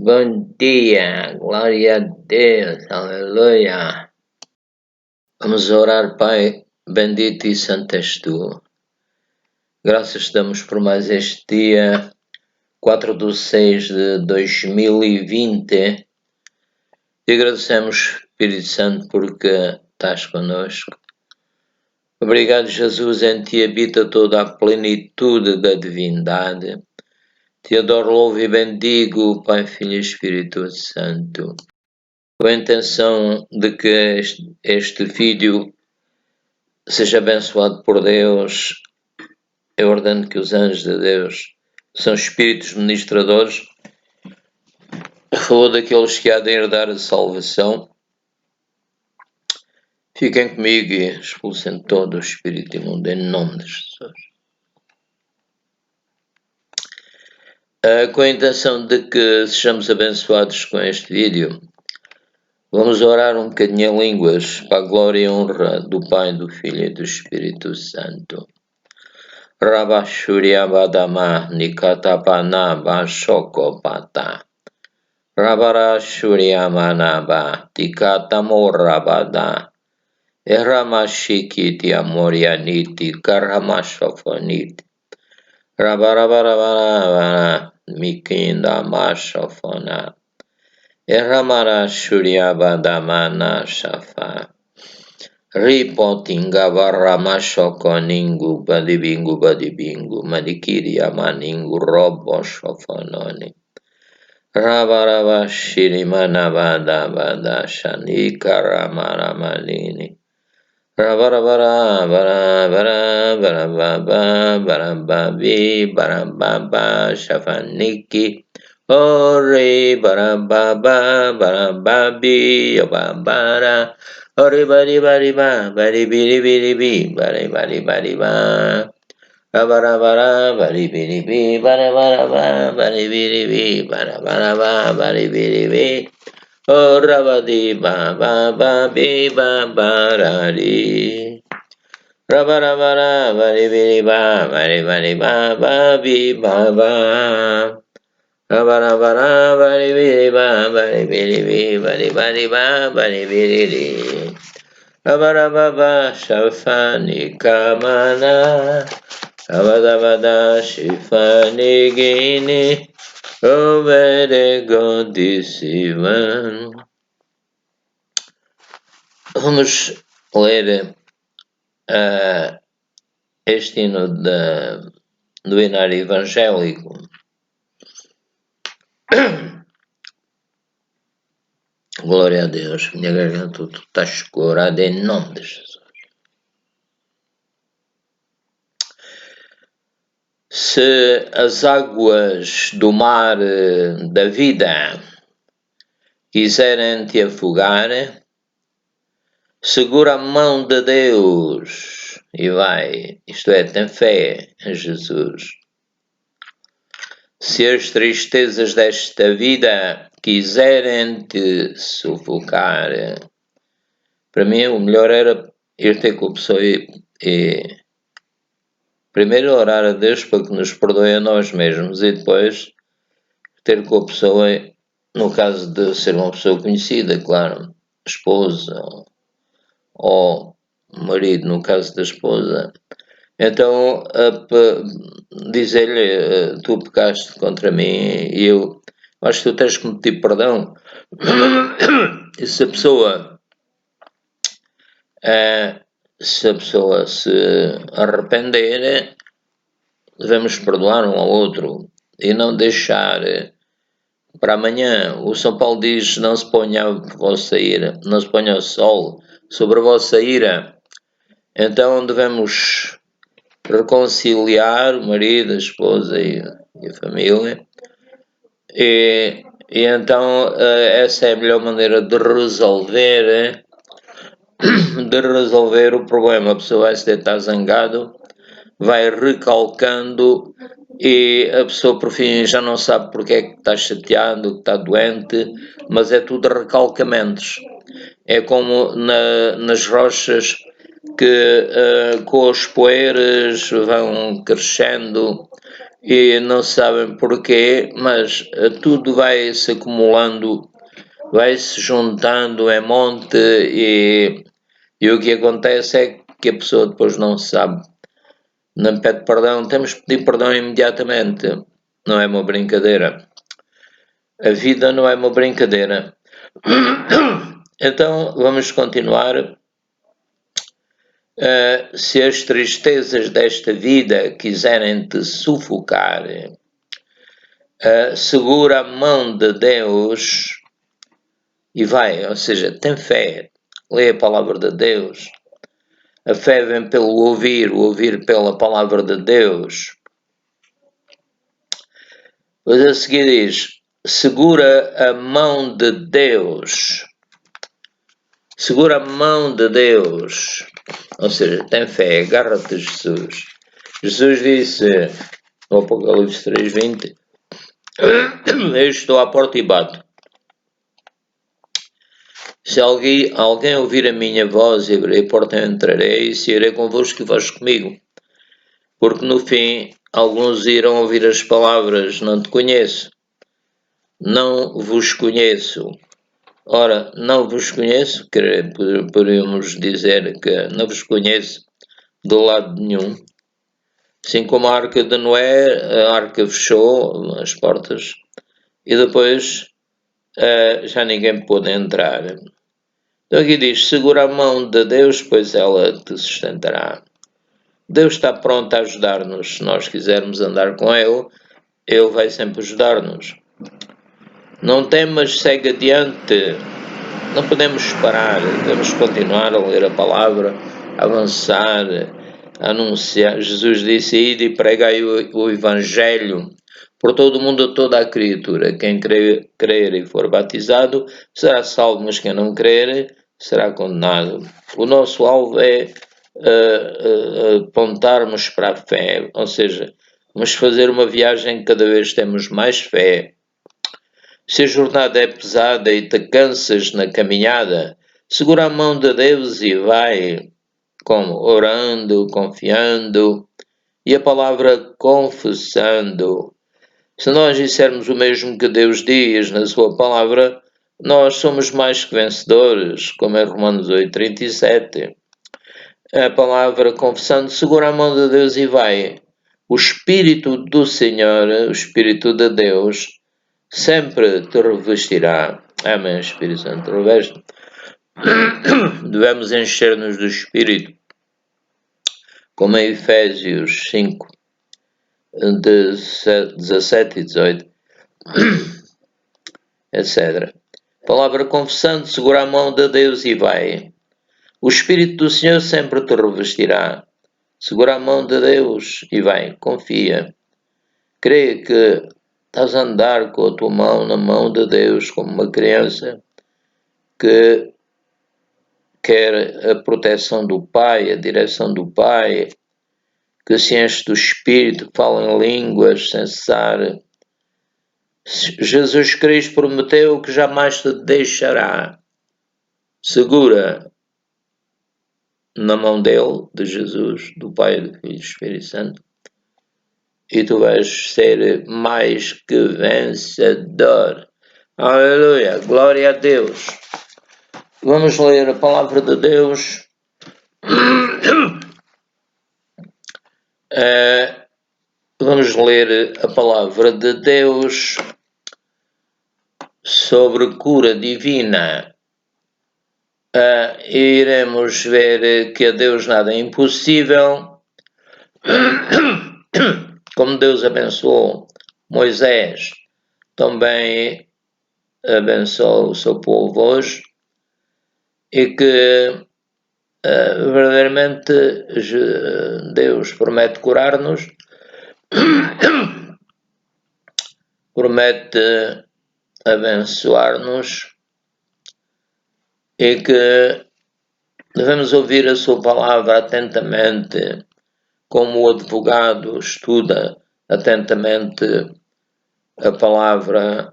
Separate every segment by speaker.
Speaker 1: Bom dia, glória a Deus, aleluia. Vamos orar, Pai, bendito e santo és tu. Graças te damos por mais este dia, 4/6/2020. E agradecemos, Espírito Santo, porque estás connosco. Obrigado, Jesus, em ti habita toda a plenitude da divindade. Te adoro, louvo e bendigo, Pai, Filho e Espírito Santo. Com a intenção de que este vídeo seja abençoado por Deus, eu ordeno que os anjos de Deus são espíritos ministradores a favor daqueles que há de herdar a salvação. Fiquem comigo e expulsem todo o espírito imundo em nome de Jesus. Com a intenção de que sejamos abençoados com este vídeo, vamos orar um bocadinho em línguas para a glória e honra do Pai, do Filho e do Espírito Santo. Rabashuriabadama Nikatapana Bashokopata Rabarashuriamanaba Tikatamorabada Eramashikiti Amorianiti Karamashofoniti Rabarabarabara Mikinda Mashofona Eramarashuriabadamana Shafa Ripotinga Varamasho Ningu Badibingu Madikiri Amaningu Robo Shofononi Rabarava Shirimanavada Vada Shanika Ramaramalini Rabarabara Barababi Barababa Shafaniki Ore Barababa Barababi Yobabara Ore bari bari ba bari biri biri bi bari bari bari ba bara bara bari biri bi bara bara ba bari biri bi bara bara ba bari biri bi ora badi ba bi ba barari rabara bara bari biri ba bari bari ba bi ba Rabara bara bari biri ba bari biri bi bari bari ba bari biri Rabara baba shafani kamana Rabada bada shifani gini Overe godisivan. Vamos ler este hino do hinário evangélico. Glória a Deus, minha garganta está escorada em nome de Jesus. Se as águas do mar da vida quiserem te afogar, segura a mão de Deus e vai, isto é, tem fé em Jesus. Se as tristezas desta vida quiserem te sufocar, para mim o melhor era ir ter com a pessoa e primeiro orar a Deus para que nos perdoe a nós mesmos e depois ter com a pessoa, no caso de ser uma pessoa conhecida, claro, esposa ou marido, no caso da esposa. Então, dizer-lhe, tu pecaste contra mim e eu acho que tu tens que me pedir perdão. E se a pessoa se arrepender, devemos perdoar um ao outro e não deixar para amanhã. O São Paulo diz: não se ponha a vossa ira, não se ponha o sol sobre a vossa ira. Então devemos reconciliar o marido, a esposa e a família. E então essa é a melhor maneira de resolver o problema. A pessoa vai se deitar zangado, vai recalcando e a pessoa por fim já não sabe porque é que está chateado, que está doente, mas é tudo recalcamentos. É como nas rochas que com os poeiras vão crescendo e não sabem porquê, mas tudo vai se acumulando, vai se juntando em monte e o que acontece é que a pessoa depois não sabe. Não pede perdão, temos que pedir perdão imediatamente. Não é uma brincadeira. A vida não é uma brincadeira. Então vamos continuar. Se as tristezas desta vida quiserem te sufocar, segura a mão de Deus e vai, ou seja, tem fé, lê a palavra de Deus. A fé vem pelo ouvir, o ouvir pela palavra de Deus. Depois a seguir diz, segura a mão de Deus. Segura a mão de Deus. Ou seja, tem fé, agarra-te a Jesus. Jesus disse, no Apocalipse 3:20, eu estou à porta e bato. Se alguém ouvir a minha voz e abrir a porta, eu entrarei e sairei convosco e vós comigo. Porque no fim, alguns irão ouvir as palavras, não te conheço. Não vos conheço. Ora, não vos conheço, poderíamos dizer que não vos conheço de lado nenhum. Assim como a arca de Noé, a arca fechou as portas e depois já ninguém pôde entrar. Então aqui diz, segura a mão de Deus, pois ela te sustentará. Deus está pronto a ajudar-nos. Se nós quisermos andar com Ele vai sempre ajudar-nos. Não temas, segue adiante. Não podemos parar, devemos continuar a ler a palavra, avançar, anunciar. Jesus disse, ide e pregai o Evangelho por todo o mundo, toda a criatura. Quem crer e for batizado será salvo, mas quem não crer será condenado. O nosso alvo é apontarmos para a fé, ou seja, vamos fazer uma viagem que cada vez temos mais fé. Se a jornada é pesada e te cansas na caminhada, segura a mão de Deus e vai, como orando, confiando, e a palavra confessando. Se nós dissermos o mesmo que Deus diz na sua palavra, nós somos mais que vencedores, como é Romanos 8:37. A palavra confessando, segura a mão de Deus e vai. O Espírito do Senhor, o Espírito de Deus, sempre te revestirá. Amém, Espírito Santo, reveste. Devemos encher-nos do Espírito, como em Efésios 5, de 17 e 18, etc. Palavra confessando, segura a mão de Deus e vai. O Espírito do Senhor sempre te revestirá. Segura a mão de Deus e vai, confia. Crê que estás a andar com a tua mão na mão de Deus, como uma criança que quer a proteção do Pai, a direção do Pai, que se enche do Espírito, que fala em línguas sem cessar. Jesus Cristo prometeu que jamais te deixará. Segura na mão dele, de Jesus, do Pai, do Filho e do Espírito Santo, e tu vais ser mais que vencedor. Aleluia, glória a Deus. Vamos ler a palavra de Deus. Vamos ler a palavra de Deus sobre cura divina. Iremos ver que a Deus nada é impossível. Como Deus abençoou Moisés, também abençoou o seu povo hoje, e que verdadeiramente Deus promete curar-nos, promete abençoar-nos, e que devemos ouvir a sua palavra atentamente, como o advogado estuda atentamente a palavra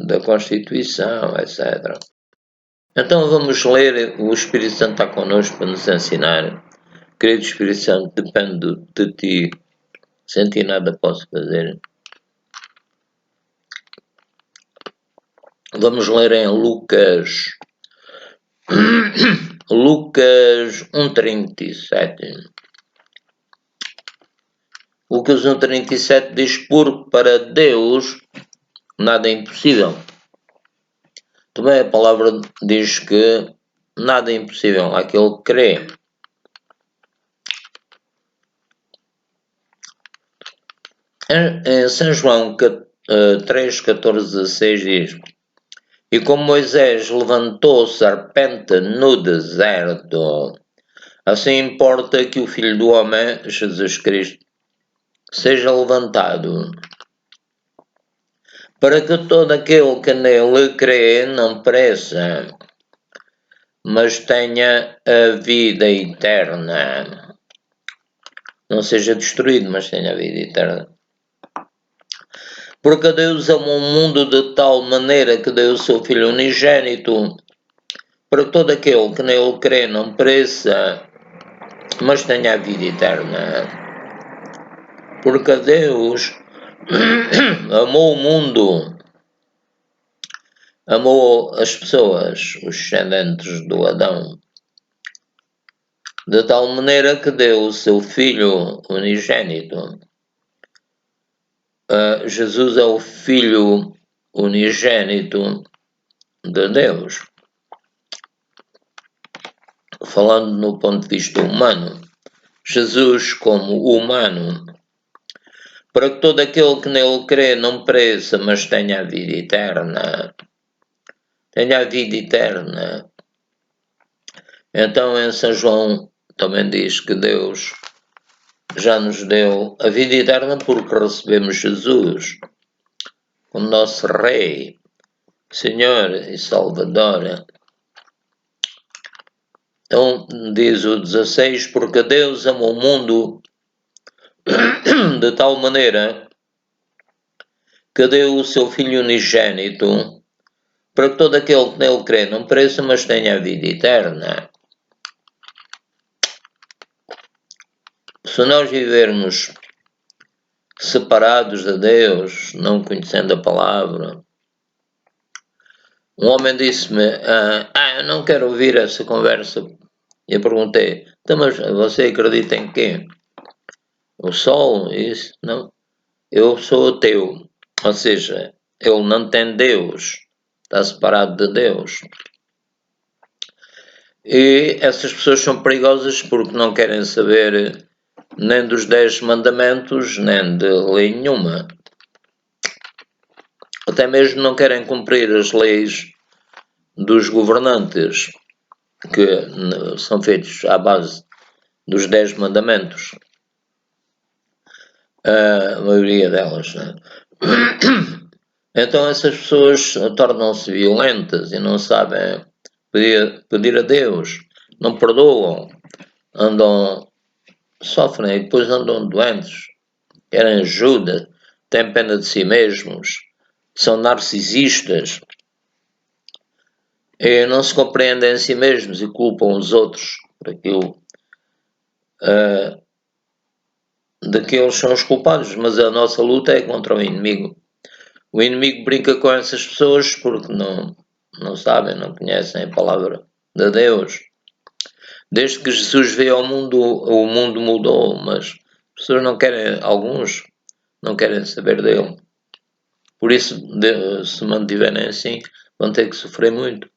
Speaker 1: da Constituição, etc. Então vamos ler, o Espírito Santo está connosco para nos ensinar. Querido Espírito Santo, depende de ti. Sem ti nada posso fazer. Vamos ler em Lucas. Lucas 1,37. Lucas 1,37 diz: porque para Deus nada é impossível. Também a palavra diz que nada é impossível àquele que crê. Em São João 3, 14, 16 diz: e como Moisés levantou serpente no deserto, assim importa que o Filho do Homem, Jesus Cristo, seja levantado, para que todo aquele que nele crê não pereça, mas tenha a vida eterna. Não seja destruído, mas tenha a vida eterna. Porque Deus amou o mundo de tal maneira que deu o seu Filho unigênito, para que todo aquele que nele crê não pereça, mas tenha a vida eterna. Porque Deus amou o mundo, amou as pessoas, os descendentes do Adão, de tal maneira que deu o seu Filho unigênito. Jesus é o Filho unigênito de Deus. Falando no ponto de vista humano, Jesus como humano, para que todo aquele que nele crê não pereça, mas tenha a vida eterna. Tenha a vida eterna. Então em São João também diz que Deus já nos deu a vida eterna porque recebemos Jesus como nosso Rei, Senhor e Salvador. Então diz o 16, porque Deus amou o mundo de tal maneira que deu o seu Filho unigênito, para que todo aquele que nele crê não pereça, mas tenha a vida eterna. Se nós vivermos separados de Deus, não conhecendo a palavra, um homem disse-me, eu não quero ouvir essa conversa. E eu perguntei, então, mas você acredita em quê? O sol? Isso? Não. Eu sou ateu. Ou seja, ele não tem Deus. Está separado de Deus. E essas pessoas são perigosas porque não querem saber nem dos 10 mandamentos, nem de lei nenhuma. Até mesmo não querem cumprir as leis dos governantes, que são feitos à base dos 10 mandamentos. A maioria delas. Né? Então essas pessoas tornam-se violentas e não sabem pedir a Deus, não perdoam, sofrem e depois andam doentes, querem ajuda, têm pena de si mesmos, são narcisistas e não se compreendem a si mesmos e culpam os outros por aquilo de que eles são os culpados, mas a nossa luta é contra o inimigo. O inimigo brinca com essas pessoas porque não sabem, não conhecem a palavra de Deus. Desde que Jesus veio ao mundo, o mundo mudou, mas as pessoas não querem, alguns não querem saber dele. Por isso, se mantiverem assim, vão ter que sofrer muito.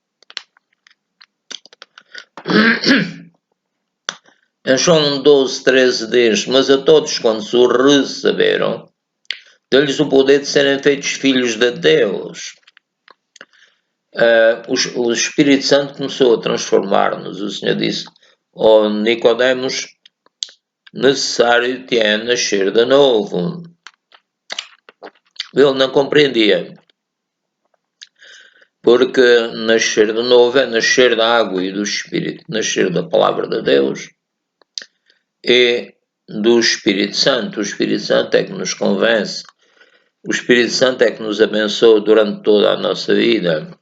Speaker 1: Em João 12, 13 diz, mas a todos quando o receberam, deu-lhes o poder de serem feitos filhos de Deus. O Espírito Santo começou a transformar-nos. O Senhor disse, Nicodemos, necessário te é nascer de novo. Ele não compreendia. Porque nascer de novo é nascer da água e do Espírito, nascer da palavra de Deus e do Espírito Santo. O Espírito Santo é que nos convence. O Espírito Santo é que nos abençoa durante toda a nossa vida.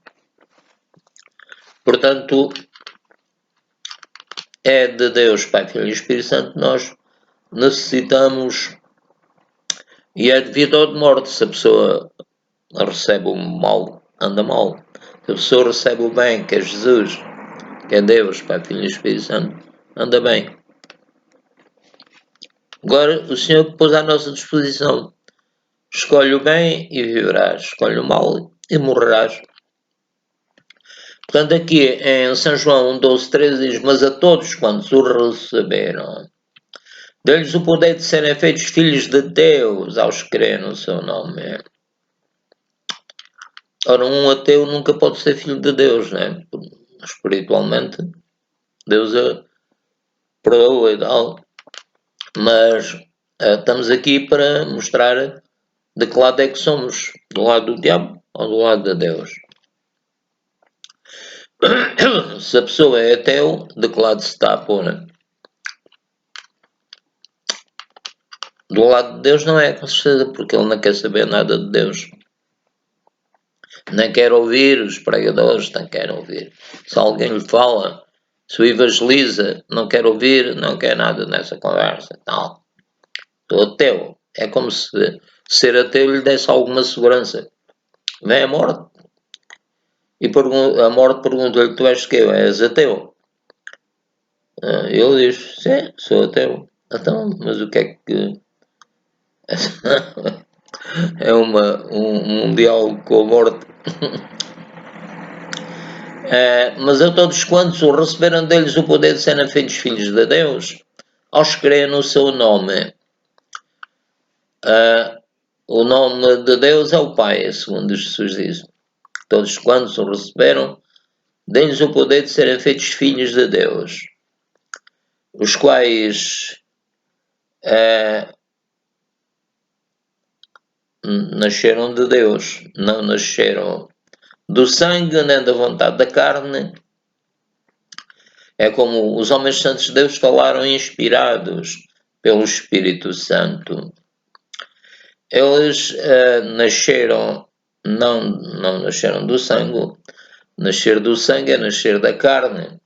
Speaker 1: Portanto, é de Deus, Pai, Filho e Espírito Santo, nós necessitamos E é de vida ou de morte. Se a pessoa recebe o mal, anda mal. Se a pessoa recebe o bem, que é Jesus, que é Deus, Pai, Filho e Espírito Santo, anda bem. Agora, o Senhor pôs à nossa disposição. Escolhe o bem e viverás. Escolhe o mal e morrerás. Portanto, aqui em São João 12:13 diz: Mas a todos quantos o receberam, deu-lhes o poder de serem feitos filhos de Deus aos que creem no seu nome. Ora, um ateu nunca pode ser filho de Deus, né? Espiritualmente, Deus perdoa e tal, mas estamos aqui para mostrar de que lado é que somos, do lado do diabo ou do lado de Deus. Se a pessoa é ateu, de que lado se está a pôr? Do lado de Deus não é, com certeza, porque ele não quer saber nada de Deus. Nem quer ouvir os pregadores, não quer ouvir. Se alguém lhe fala, se o evangeliza, não quer ouvir, não quer nada nessa conversa. Não. O ateu. É como se ser ateu lhe desse alguma segurança. Vem a morte. E a morte pergunta-lhe: Tu és que eu? És ateu? Ele diz: Sim, sou ateu. Então, mas o que é que. É um diálogo com a morte. Mas a todos quantos o receberam deles o poder de serem feitos filhos de Deus, aos que creem no seu nome. O nome de Deus é o Pai, segundo Jesus diz. Todos quantos o receberam, deles o poder de serem feitos filhos de Deus, os quais nasceram de Deus, não nasceram do sangue nem da vontade da carne. É como os homens santos de Deus falaram inspirados pelo Espírito Santo. Eles nasceram, não nasceram do sangue. Nascer do sangue é nascer da carne.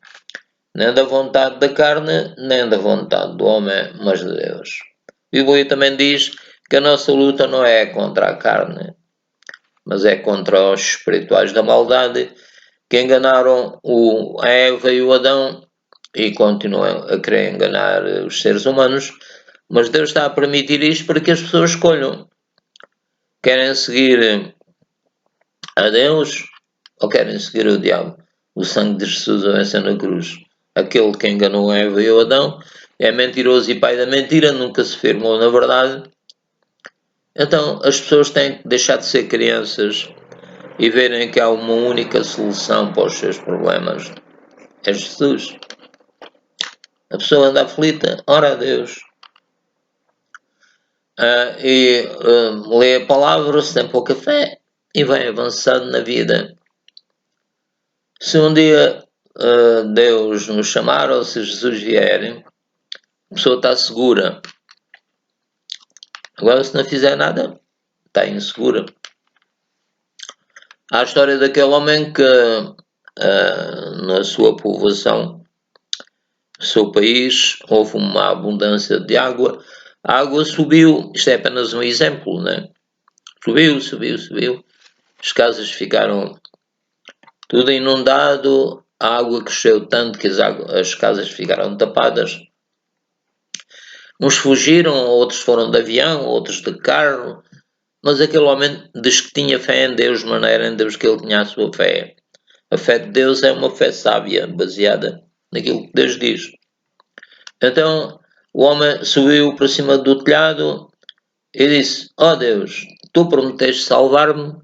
Speaker 1: Nem da vontade da carne, nem da vontade do homem, mas de Deus. A Bíblia também diz que a nossa luta não é contra a carne, mas é contra os espirituais da maldade que enganaram a Eva e o Adão e continuam a querer enganar os seres humanos, mas Deus está a permitir isto para que as pessoas escolham. Querem seguir a Deus ou querem seguir o diabo? O sangue de Jesus a vencer na cruz. Aquele que enganou a Eva e o Adão é mentiroso e pai da mentira, nunca se firmou na verdade. Então as pessoas têm que deixar de ser crianças e verem que há uma única solução para os seus problemas. É Jesus. A pessoa anda aflita, ora a Deus. Lê a palavra, se tem pouca fé e vai avançando na vida. Se um dia Deus nos chamar ou se Jesus vier, a pessoa está segura. Agora, se não fizer nada, está insegura. Há a história daquele homem que, na sua povoação, no seu país, houve uma abundância de água. A água subiu, isto é apenas um exemplo, né? Subiu. As casas ficaram tudo inundado, a água cresceu tanto que as casas ficaram tapadas. Uns fugiram, outros foram de avião, outros de carro, mas aquele homem diz que tinha fé em Deus, de maneira em Deus que ele tinha a sua fé. A fé de Deus é uma fé sábia, baseada naquilo que Deus diz. Então o homem subiu para cima do telhado e disse: Ó Deus, tu prometeste salvar-me,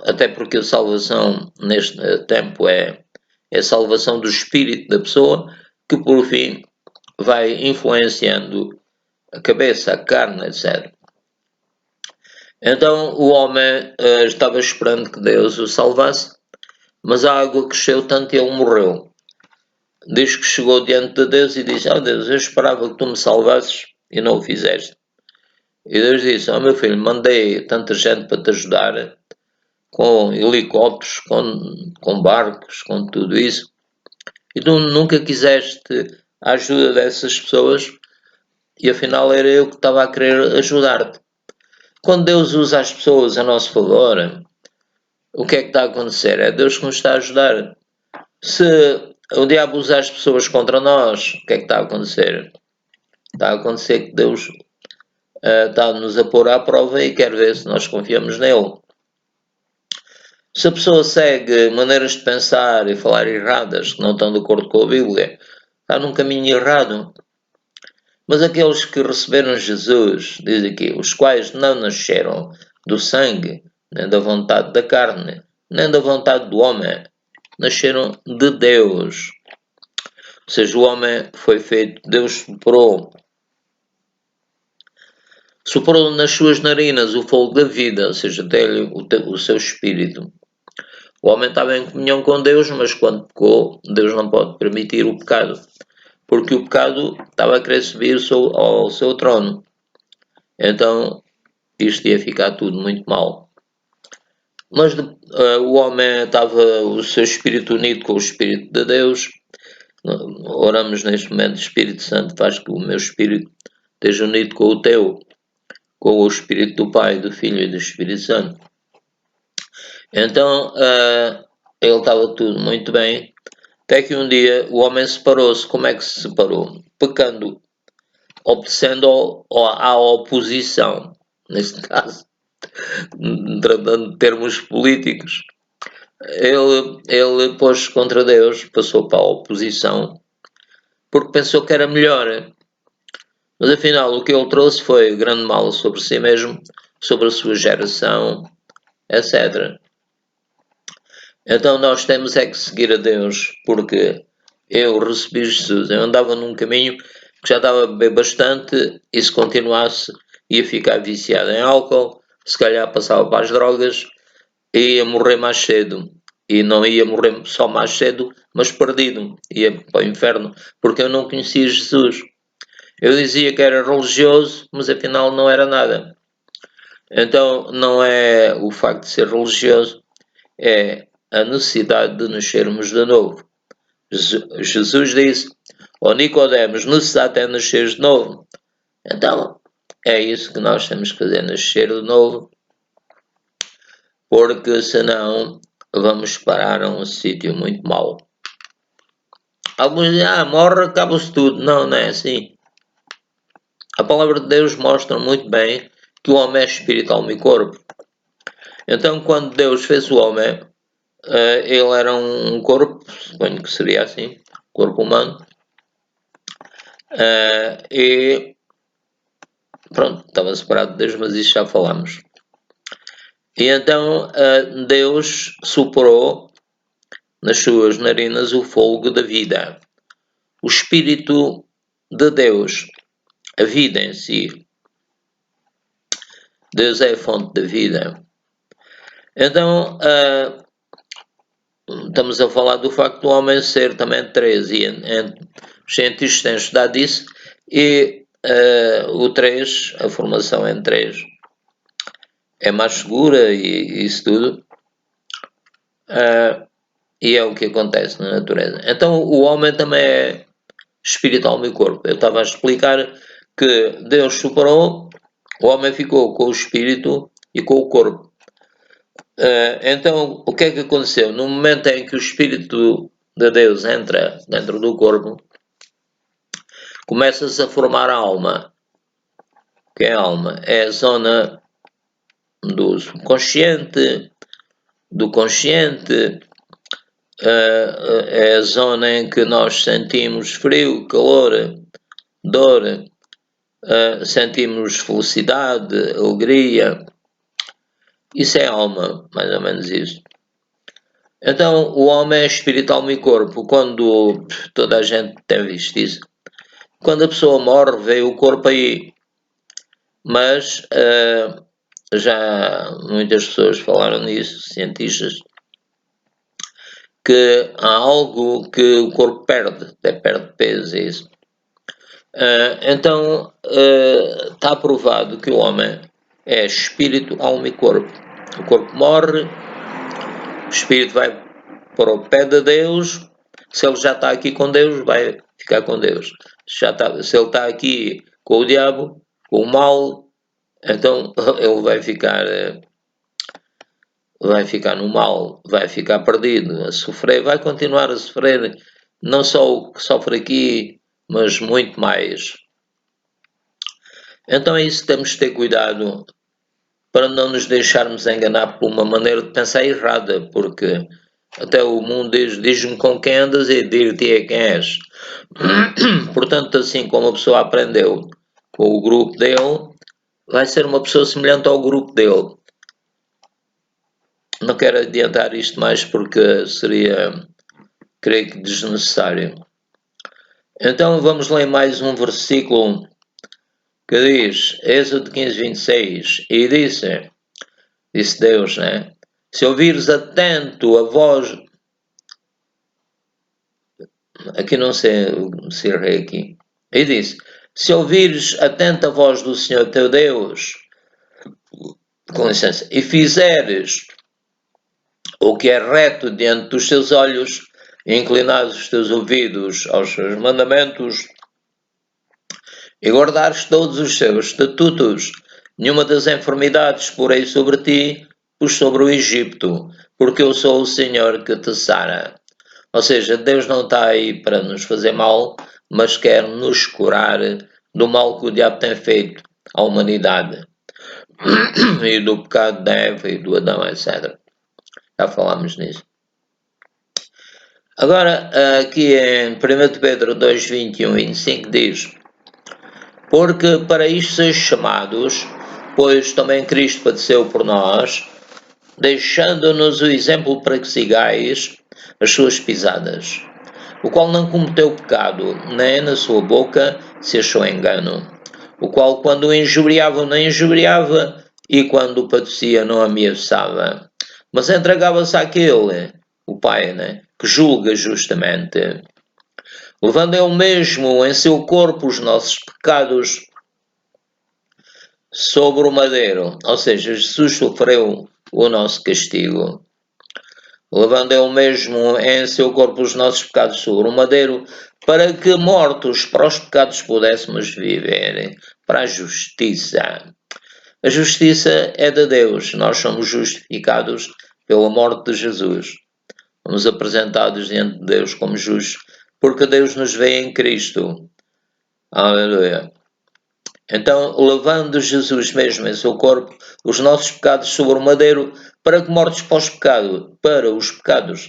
Speaker 1: até porque a salvação neste tempo é a salvação do espírito da pessoa, que por fim vai influenciando a cabeça, a carne, etc. Então o homem estava esperando que Deus o salvasse, mas a água cresceu tanto e ele morreu. Diz que chegou diante de Deus e disse: Oh Deus, eu esperava que tu me salvasses e não o fizeste. E Deus disse: Oh meu filho, mandei tanta gente para te ajudar, com helicópteros, com barcos, com tudo isso, e tu nunca quiseste a ajuda dessas pessoas, e afinal era eu que estava a querer ajudar-te. Quando Deus usa as pessoas a nosso favor, o que é que está a acontecer? É Deus que nos está a ajudar. Se o diabo usa as pessoas contra nós, o que é que está a acontecer? Está a acontecer que Deus está-nos a pôr à prova e quer ver se nós confiamos nele. Se a pessoa segue maneiras de pensar e falar erradas que não estão de acordo com a Bíblia, está num caminho errado. Mas aqueles que receberam Jesus, diz aqui, os quais não nasceram do sangue, nem da vontade da carne, nem da vontade do homem, nasceram de Deus. Ou seja, o homem foi feito, Deus soprou nas suas narinas o fogo da vida, ou seja, deu-lhe o seu espírito. O homem estava em comunhão com Deus, mas quando pecou, Deus não pode permitir o pecado, porque o pecado estava a querer subir ao seu trono. Então, isto ia ficar tudo muito mal. Mas o homem estava o seu espírito unido com o Espírito de Deus. Oramos neste momento, Espírito Santo, faz que o meu espírito esteja unido com o teu, com o Espírito do Pai, do Filho e do Espírito Santo. Então, ele estava tudo muito bem, até que um dia o homem separou-se. Como é que se separou? Pecando, obedecendo à oposição, neste caso, tratando de termos políticos. Ele pôs-se contra Deus, passou para a oposição, porque pensou que era melhor. Mas afinal o que ele trouxe foi grande mal sobre si mesmo, sobre a sua geração, etc. Então nós temos é que seguir a Deus, porque eu recebi Jesus, eu andava num caminho que já estava a beber bastante, e se continuasse ia ficar viciado em álcool, se calhar passava para as drogas e ia morrer mais cedo. E não ia morrer só mais cedo, mas perdido, ia para o inferno, porque eu não conhecia Jesus. Eu dizia que era religioso, mas afinal não era nada. Então não é o facto de ser religioso, é a necessidade de nascermos de novo. Jesus disse, Nicodemos, necessidade é nascer de novo. Então é isso que nós temos que fazer, nascer de novo, porque senão vamos parar a um sítio muito mau. Alguns dizem, morre, acaba-se tudo. Não, não é assim. A palavra de Deus mostra muito bem que o homem é espírito, alma e corpo. Então, quando Deus fez o homem, ele era um corpo, suponho que seria assim, corpo humano, e pronto, estava separado de Deus, mas isso já falamos. E então Deus soprou nas suas narinas o fogo da vida, o Espírito de Deus, a vida em si. Deus é a fonte da vida. Então, estamos a falar do facto do homem ser também 3, e os cientistas têm estudado isso, e o 3, a formação em 3, é mais segura e isso tudo, e é o que acontece na natureza. Então o homem também é espírito, alma e corpo. Eu estava a explicar que Deus separou, o homem ficou com o espírito e com o corpo. Então, o que é que aconteceu? No momento em que o Espírito de Deus entra dentro do corpo, começa-se a formar a alma. O que é a alma? É a zona do subconsciente, do consciente, é a zona em que nós sentimos frio, calor, dor, sentimos felicidade, alegria. Isso é alma, mais ou menos isso. Então, o homem é espírito, alma e corpo. Quando toda a gente tem visto isso, quando a pessoa morre, vê o corpo aí. Mas já muitas pessoas falaram nisso, cientistas, que há algo que o corpo perde, até perde peso, é isso. Então, está provado que o homem é espírito, alma e corpo. O corpo morre, o espírito vai para o pé de Deus. Se ele já está aqui com Deus, vai ficar com Deus. Se ele está aqui com o diabo, com o mal, então ele vai ficar no mal, vai ficar perdido, a sofrer, vai continuar a sofrer, não só o que sofre aqui, mas muito mais. Então é isso que temos de ter cuidado para não nos deixarmos enganar por uma maneira de pensar errada, porque até o mundo diz-me com quem andas e dir-te quem és. Portanto, assim como a pessoa aprendeu com o grupo dele, vai ser uma pessoa semelhante ao grupo dele. Não quero adiantar isto mais porque seria, creio que, desnecessário. Então vamos ler mais um versículo que diz, Êxodo 15, 26, e disse Deus, né? Se ouvires atento a voz, aqui não sei se errei aqui, e disse, se ouvires atento a voz do Senhor teu Deus, com licença, e fizeres o que é reto diante dos teus olhos, e inclinares os teus ouvidos aos seus mandamentos, e guardares todos os seus estatutos, nenhuma das enfermidades porei sobre ti, pus sobre o Egito, porque eu sou o Senhor que te sara. Ou seja, Deus não está aí para nos fazer mal, mas quer nos curar do mal que o diabo tem feito à humanidade. E do pecado da Eva e do Adão, etc. Já falámos nisso. Agora, aqui em 1 Pedro 2, 21 e 25 diz, porque para isto sois chamados, pois também Cristo padeceu por nós, deixando-nos o exemplo para que sigais as suas pisadas, o qual não cometeu pecado, nem na sua boca se achou engano, o qual quando injuriava não injuriava, e quando padecia não ameaçava, mas entregava-se àquele, o Pai, né, que julga justamente, levando ele mesmo em seu corpo os nossos pecados sobre o madeiro, ou seja, Jesus sofreu o nosso castigo, levando ele mesmo em seu corpo os nossos pecados sobre o madeiro, para que mortos para os pecados pudéssemos viver para a justiça. A justiça é de Deus, nós somos justificados pela morte de Jesus. Somos apresentados diante de Deus como justos, porque Deus nos vê em Cristo. Aleluia. Então, levando Jesus mesmo em seu corpo os nossos pecados sobre o madeiro, para que mortos para os pecados,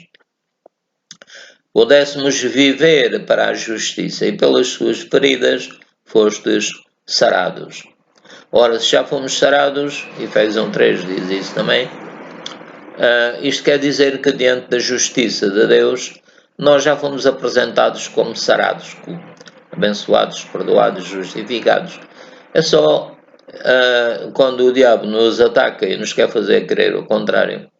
Speaker 1: pudéssemos viver para a justiça, e pelas suas feridas fostes sarados. Ora, se já fomos sarados, Efésios 1:3 diz isso também, isto quer dizer que diante da justiça de Deus, nós já fomos apresentados como sarados, abençoados, perdoados, justificados. É só quando o diabo nos ataca e nos quer fazer crer o contrário,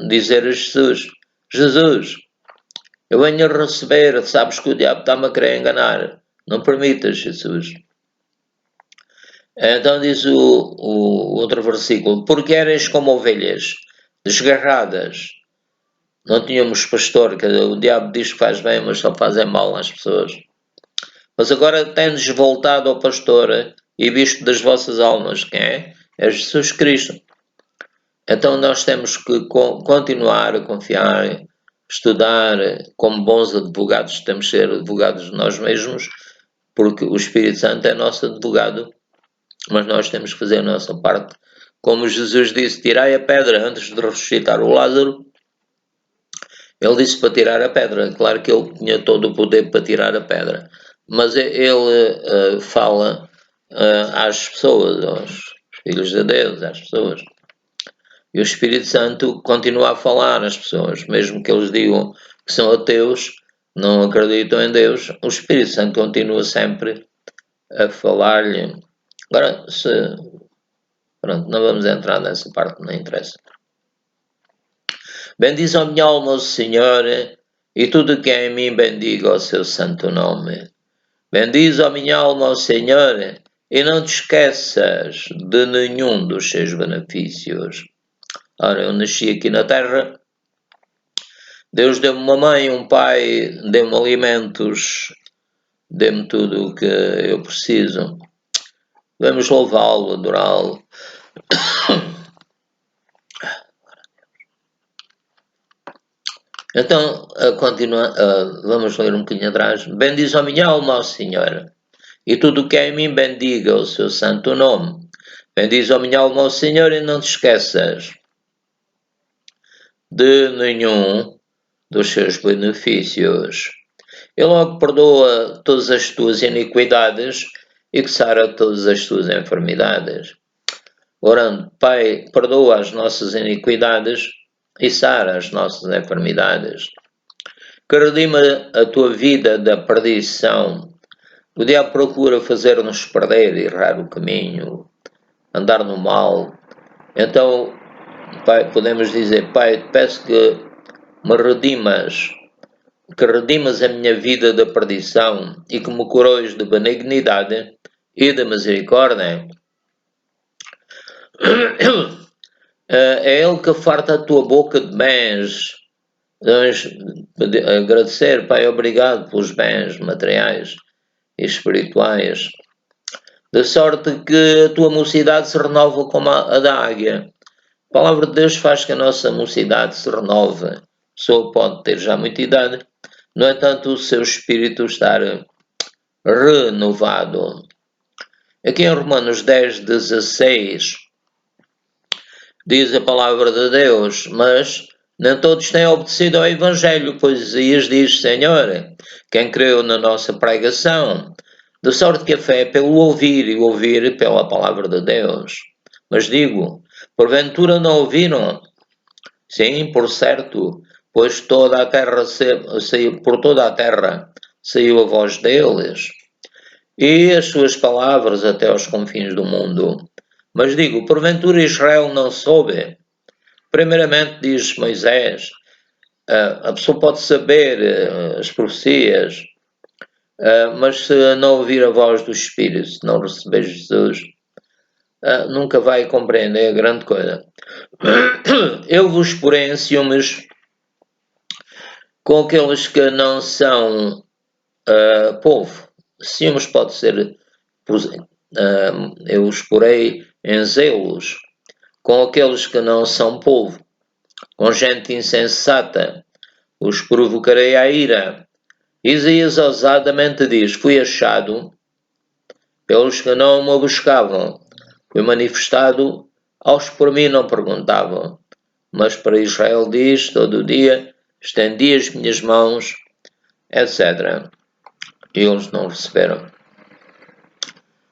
Speaker 1: dizer a Jesus, Jesus, eu venho a receber, sabes que o diabo está-me a querer enganar, não permitas, Jesus. Então diz o outro versículo, porque eres como ovelhas desgarradas, não tínhamos pastor, que o diabo diz que faz bem, mas só faz mal às pessoas. Mas agora tendes voltado ao pastor e visto das vossas almas, quem é? É Jesus Cristo. Então nós temos que continuar a confiar, estudar, como bons advogados, temos que ser advogados de nós mesmos, porque o Espírito Santo é nosso advogado, mas nós temos que fazer a nossa parte. Como Jesus disse, tirai a pedra antes de ressuscitar o Lázaro, ele disse para tirar a pedra. Claro que ele tinha todo o poder para tirar a pedra, mas ele fala às pessoas, aos filhos de Deus, às pessoas. E o Espírito Santo continua a falar às pessoas, mesmo que eles digam que são ateus, não acreditam em Deus, o Espírito Santo continua sempre a falar-lhe. Agora, pronto, não vamos entrar nessa parte, não interessa. Bendiz a minha alma o Senhor, e tudo que é em mim bendiga o seu santo nome. Bendiz a minha alma ao Senhor, e não te esqueças de nenhum dos seus benefícios. Ora, eu nasci aqui na terra, Deus deu-me uma mãe, um pai, deu-me alimentos, dê-me tudo o que eu preciso. Devemos louvá-lo, adorá-lo. Então, vamos ler um bocadinho atrás. Bendiz a minha alma ao Senhor, e tudo o que é em mim bendiga o seu santo nome. Bendiz a minha alma ao Senhor e não te esqueças de nenhum dos seus benefícios. Ele logo perdoa todas as tuas iniquidades e que sara todas as tuas enfermidades. Orando, Pai, perdoa as nossas iniquidades e sara as nossas enfermidades. Que redima a tua vida da perdição. O diabo procura fazer-nos perder e errar o caminho, andar no mal. Então, Pai, podemos dizer, Pai, peço que me redimas, que redimas a minha vida da perdição e que me coroes de benignidade e de misericórdia. É Ele que farta a tua boca de bens. Devemos agradecer, Pai, obrigado pelos bens materiais e espirituais. De sorte que a tua mocidade se renova como a da águia. A palavra de Deus faz que a nossa mocidade se renove. A pessoa pode ter já muita idade, no entanto, o seu espírito estar renovado. Aqui em Romanos 10:16 diz a palavra de Deus, mas nem todos têm obedecido ao Evangelho, pois Isaías diz, Senhor, quem creu na nossa pregação, de sorte que a fé é pelo ouvir e o ouvir pela palavra de Deus. Mas digo, porventura não ouviram? Sim, por certo, pois toda a terra por toda a terra saiu a voz deles, e as suas palavras até aos confins do mundo. Mas digo, porventura Israel não soube? Primeiramente diz Moisés, a pessoa pode saber as profecias, mas se não ouvir a voz do Espírito, se não receber Jesus, nunca vai compreender a grande coisa. Eu vos porei em ciúmes com aqueles que não são povo. Ciúmes pode ser, eu os porei em zelos com aqueles que não são povo, com gente insensata, os provocarei à ira. Isaías ousadamente diz, fui achado pelos que não me buscavam, fui manifestado aos que por mim não perguntavam. Mas para Israel diz, todo dia, estendi as minhas mãos, etc. E eles não receberam.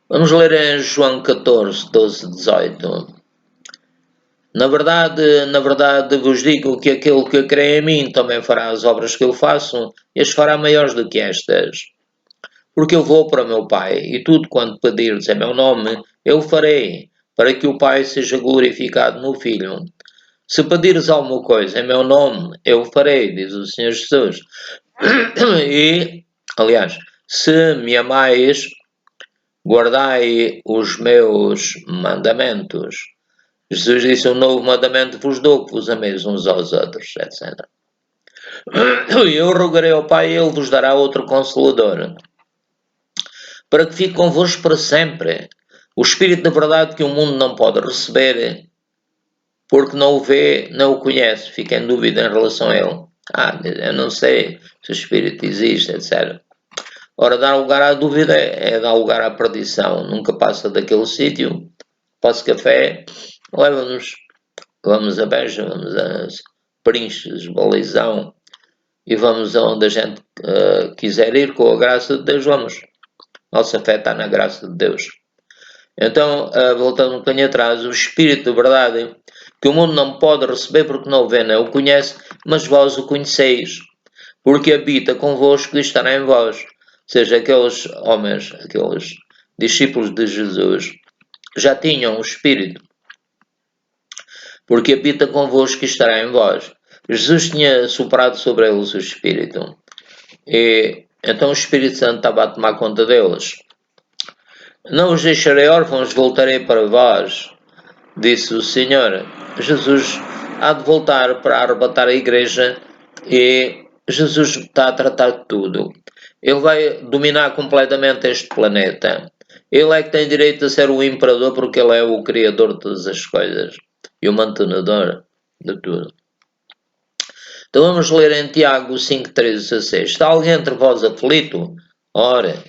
Speaker 1: Vamos ler em João 14, 12, 18. Na verdade vos digo que aquele que crê em mim também fará as obras que eu faço e as fará maiores do que estas. Porque eu vou para o meu Pai, e tudo quanto pedirdes em meu nome, eu farei, para que o Pai seja glorificado no Filho. Se pedires alguma coisa em meu nome, eu farei, diz o Senhor Jesus. E, aliás, se me amais, guardai os meus mandamentos. Jesus disse, um novo mandamento vos dou, que vos ameis uns aos outros, etc. Eu rogarei ao Pai e Ele vos dará outro Consolador, para que fique convosco para sempre. O Espírito da verdade que o mundo não pode receber, porque não o vê, não o conhece, fica em dúvida em relação a Ele. Eu não sei se o Espírito existe, etc. Ora, dar lugar à dúvida é dar lugar à perdição. Nunca passa daquele sítio, passa café, leva-nos, vamos a Beja, vamos a Prinches, Balizão, e vamos aonde a gente quiser ir, com a graça de Deus, vamos. Nossa fé está na graça de Deus. Então, voltando um bocadinho atrás, o Espírito de verdade, que o mundo não pode receber porque não o vê, não o conhece, mas vós o conheceis, porque habita convosco e estará em vós. Ou seja, aqueles homens, aqueles discípulos de Jesus, já tinham o Espírito, porque habita convosco e estará em vós. Jesus tinha soprado sobre eles o Espírito, e então o Espírito Santo estava a tomar conta deles. Não os deixarei órfãos, voltarei para vós, disse o Senhor. Jesus há de voltar para arrebatar a igreja e Jesus está a tratar de tudo. Ele vai dominar completamente este planeta. Ele é que tem direito a ser o imperador porque ele é o criador de todas as coisas e o mantenedor de tudo. Então vamos ler em Tiago 5, 13 a 16. Está alguém entre vós aflito? Ora,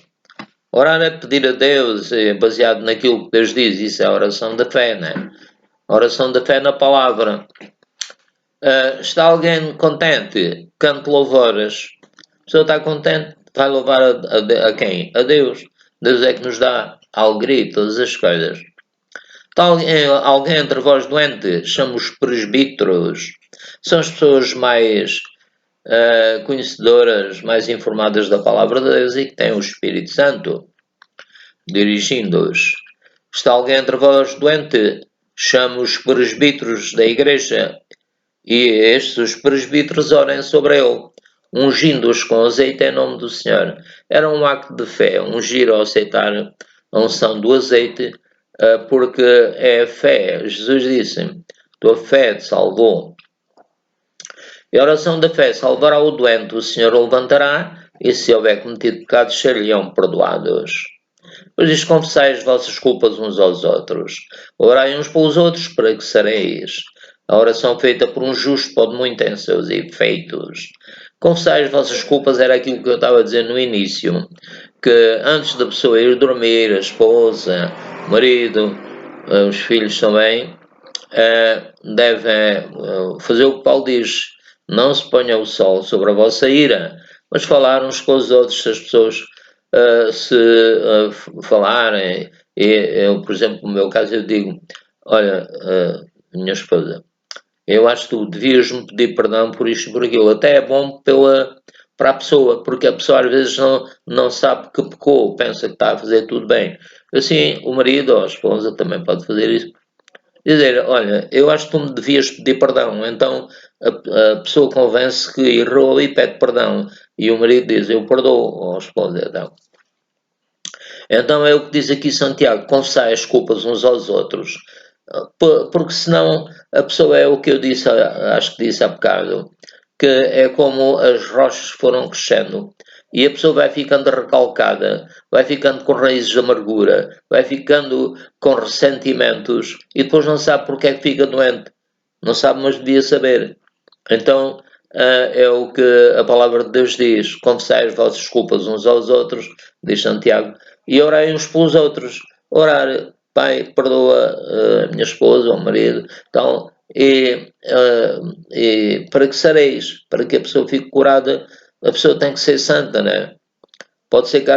Speaker 1: orar é pedir a Deus, baseado naquilo que Deus diz, isso é a oração da fé, né? A oração da fé na palavra. Está alguém contente? Cante louvores. A pessoa está contente, vai louvar a quem? A Deus. Deus é que nos dá a alegria e todas as coisas. Está alguém entre vós doente? Chama os presbíteros. São as pessoas mais conhecedoras, mais informadas da palavra de Deus e que têm o Espírito Santo dirigindo-os. Está alguém entre vós doente? Chama os presbíteros da igreja e estes, os presbíteros, orem sobre ele, ungindo-os com azeite em nome do Senhor. Era um acto de fé, ungir ou aceitar a unção do azeite, porque é a fé. Jesus disse: tua fé te salvou. E a oração da fé salvará o doente, o Senhor o levantará, e se houver cometido pecados, seriam perdoados. Pois diz: confessai as vossas culpas uns aos outros, orai uns pelos outros para que sareis. A oração feita por um justo pode muito em seus efeitos. Confessai as vossas culpas era aquilo que eu estava a dizer no início, que antes da pessoa ir dormir, a esposa, o marido, os filhos também, devem fazer o que Paulo diz: não se ponha o sol sobre a vossa ira, mas falar uns com os outros. Se as pessoas falarem, eu, por exemplo, no meu caso, eu digo: olha, minha esposa, eu acho que tu devias-me pedir perdão por isto e por aquilo. Até é bom para a pessoa, porque a pessoa às vezes não sabe que pecou, pensa que está a fazer tudo bem. Assim, o marido ou a esposa também pode fazer isso. Dizer: olha, eu acho que tu me devias pedir perdão. Então a pessoa convence que errou e pede perdão. E o marido diz: eu perdoo, ou a esposa. Então é o que diz aqui Santiago: confessai as culpas uns aos outros. Porque senão a pessoa é o que eu disse, acho que disse há bocado, que é como as rochas foram crescendo e a pessoa vai ficando recalcada, vai ficando com raízes de amargura, vai ficando com ressentimentos e depois não sabe porque é que fica doente. Não sabe, mas devia saber. Então é o que a palavra de Deus diz: confessai as vossas culpas uns aos outros, diz Santiago, e orai uns pelos outros. Orar: pai, perdoa a minha esposa ou o marido, então, e para que sareis, para que a pessoa fique curada, a pessoa tem que ser santa, né? Pode ser que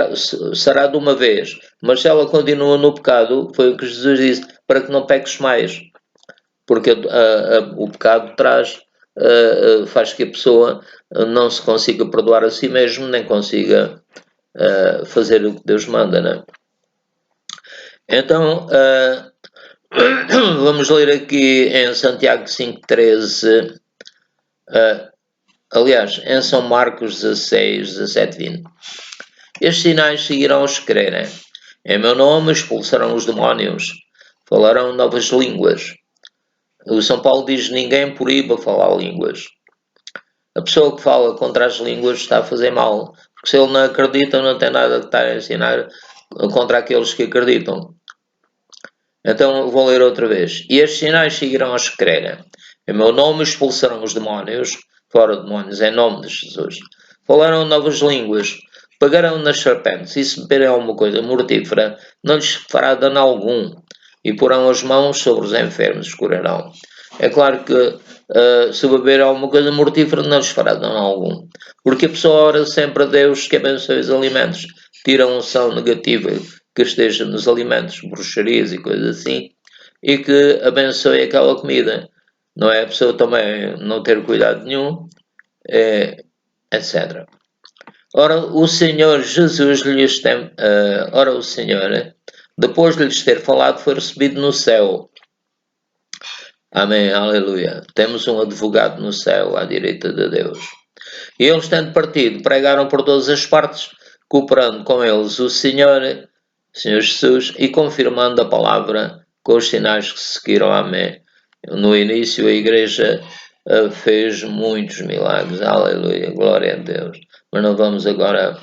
Speaker 1: será de uma vez, mas se ela continua no pecado, foi o que Jesus disse: para que não peques mais, porque o pecado faz que a pessoa não se consiga perdoar a si mesmo, nem consiga fazer o que Deus manda, né? Então, vamos ler aqui em Santiago 5,13, aliás, em São Marcos 16, 17, 20. Estes sinais seguirão os que crerem. Em meu nome expulsarão os demónios, falarão novas línguas. O São Paulo diz: ninguém proíbe falar línguas. A pessoa que fala contra as línguas está a fazer mal, porque se ele não acredita, não tem nada de estar a ensinar contra aqueles que acreditam. Então vou ler outra vez. E estes sinais seguirão aos que crerem. Em meu nome expulsarão os demónios, fora demónios, em nome de Jesus. Falarão novas línguas, pegarão nas serpentes, e se beberem alguma coisa mortífera, não lhes fará dano algum, e porão as mãos sobre os enfermos e curarão. É claro que se beber alguma coisa mortífera, não lhes fará dano algum, porque a pessoa ora sempre a Deus que abençoe os alimentos, tira a unção negativa que esteja nos alimentos, bruxarias e coisas assim, e que abençoe aquela comida. Não é a pessoa também não ter cuidado nenhum, etc. Ora, o Senhor Jesus lhes tem, ora, o Senhor, depois de lhes ter falado, foi recebido no céu. Amém, aleluia. Temos um advogado no céu, à direita de Deus. E eles, tendo partido, pregaram por todas as partes, cooperando com eles o Senhor Jesus, e confirmando a palavra com os sinais que se seguiram. Amém. No início a igreja fez muitos milagres, aleluia, glória a Deus. Mas não vamos agora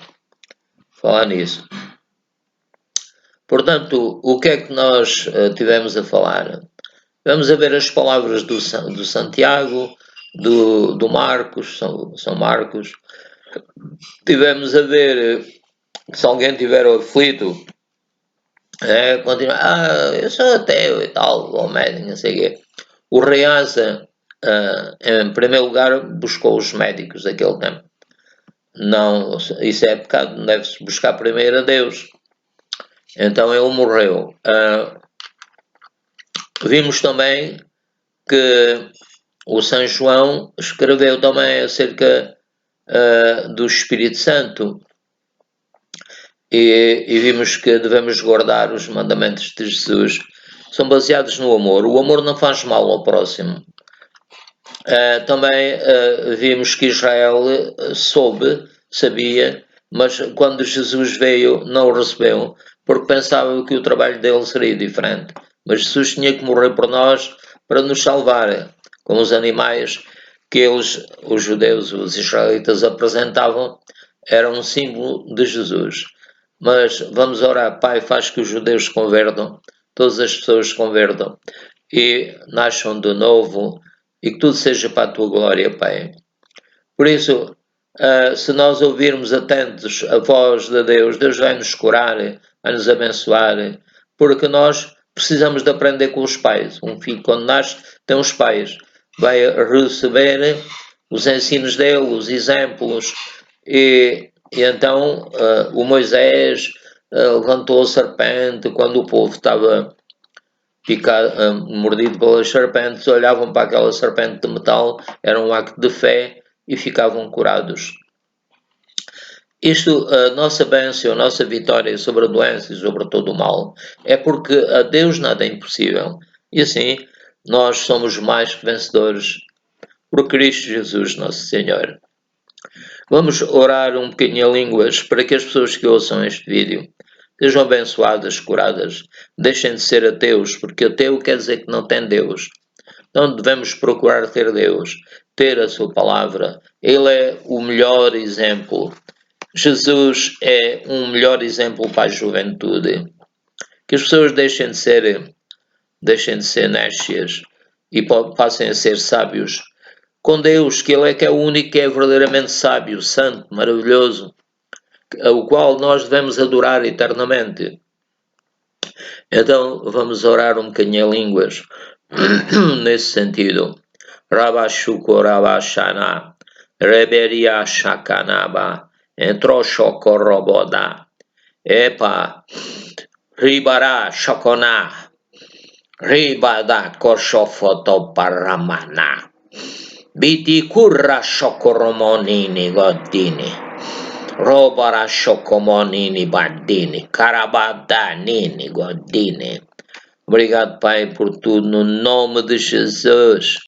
Speaker 1: falar nisso. Portanto, o que é que nós tivemos a falar? Vamos a ver as palavras do Santiago, do Marcos, São Marcos. Tivemos a ver, se alguém tiver aflito, continua, eu sou ateu e tal, ou médico, não sei o quê. O Reaça, em primeiro lugar, buscou os médicos daquele tempo. Não, isso é pecado, deve-se buscar primeiro a Deus. Então ele morreu. Vimos também que o São João escreveu também acerca do Espírito Santo e vimos que devemos guardar os mandamentos de Jesus. São baseados no amor. O amor não faz mal ao próximo. Também vimos que Israel sabia, mas quando Jesus veio não o recebeu, porque pensava que o trabalho dele seria diferente. Mas Jesus tinha que morrer por nós para nos salvar, como os animais que eles, os judeus, os israelitas, apresentavam, eram um símbolo de Jesus. Mas vamos orar, Pai, faz que os judeus se convertam, todas as pessoas se convertam e nasçam de novo, e que tudo seja para a tua glória, Pai. Por isso, se nós ouvirmos atentos a voz de Deus, Deus vai nos curar, vai nos abençoar, porque nós precisamos de aprender com os pais. Um filho, quando nasce, tem os pais, vai receber os ensinos dele, os exemplos, e então o Moisés levantou a serpente quando o povo estava mordido pelas serpentes, olhavam para aquela serpente de metal, era um acto de fé e ficavam curados. Isto, a nossa bênção, a nossa vitória sobre a doença e sobre todo o mal, é porque a Deus nada é impossível. E assim, nós somos mais que vencedores por Cristo Jesus, nosso Senhor. Vamos orar um bocadinho a línguas para que as pessoas que ouçam este vídeo sejam abençoadas, curadas, deixem de ser ateus, porque ateu quer dizer que não tem Deus. Então devemos procurar ter Deus, ter a sua palavra. Ele é o melhor exemplo. Jesus é um melhor exemplo para a juventude. Que as pessoas deixem de ser nécias e passem a ser sábios com Deus, que Ele é que é o único que é verdadeiramente sábio, santo, maravilhoso, o qual nós devemos adorar eternamente. Então vamos orar um bocadinho a línguas nesse sentido. Rabashuko Rabashana, Reberia Shakanaba, Entroshoko Roboda, Epa, Ribara Shokona, Ribada Koshofoto Paramana, Biti Kurra Shokoromonini Godini, Robara Shokomonini Badini, Karabadanini Godini. Obrigado, Pai, por tudo, no nome de Jesus.